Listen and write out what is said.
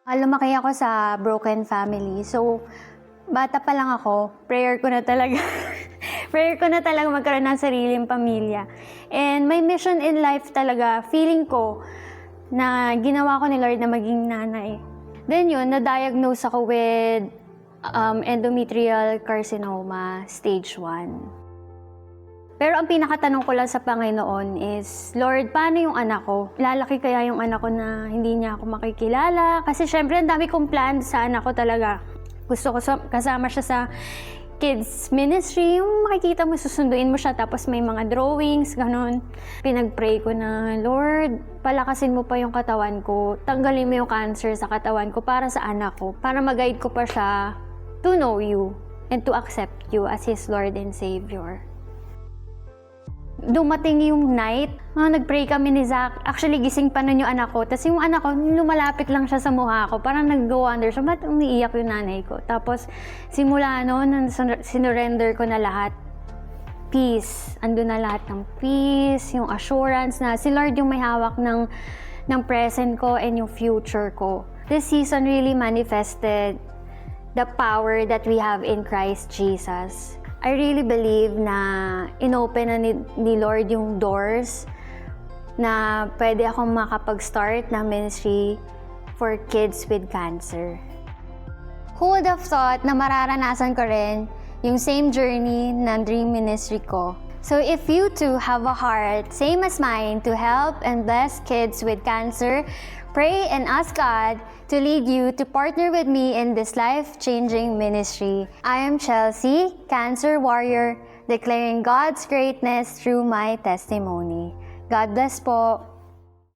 Lumaki ako sa broken family. So, bata pa lang ako, prayer ko na talaga. Prayer ko na talaga magkaroon ng sariling pamilya. And my mission in life talaga, feeling ko na ginawa ko ni Lord na maging nanay. Then yun, na-diagnose ako with endometrial carcinoma, stage 1. Pero ang pinakatanong ko lang sa Panginoon is, Lord, paano yung anak ko? Lalaki kaya yung anak ko na hindi niya ako makikilala? Kasi syempre, ang dami kong plan sa anak ko talaga. Gusto ko kasama siya sa kids ministry, yung makikita mo, susunduin mo siya, tapos may mga drawings, ganun. Pinag-pray ko na, Lord, palakasin mo pa yung katawan ko, tanggalin mo yung cancer sa katawan ko para sa anak ko, para mag-guide ko pa siya to know you and to accept you as His Lord and Savior. Dumating yung night, nag-pray kami ni Zach. Actually, gising pa nun yung anak ko. Tapos yung anak ko, lumalapit lang siya sa mukha ko. Parang nag-wonder siya, ba't umiiyak yung nanay ko? Tapos, simula noon, sinurrender ko na lahat. Peace. Andun na lahat ng peace, yung assurance na si Lord yung may hawak ng present ko and yung future ko. This season really manifested the power that we have in Christ Jesus. I really believe na inopen na ni Lord yung doors na pwede akong makapag-start ng ministry for kids with cancer. Who would have thought na mararanasan ko rin yung same journey ng Dream Ministry ko? So if you too have a heart, same as mine, to help and bless kids with cancer, pray and ask God to lead you to partner with me in this life-changing ministry. I am Chelsea, Cancer Warrior, declaring God's greatness through my testimony. God bless po.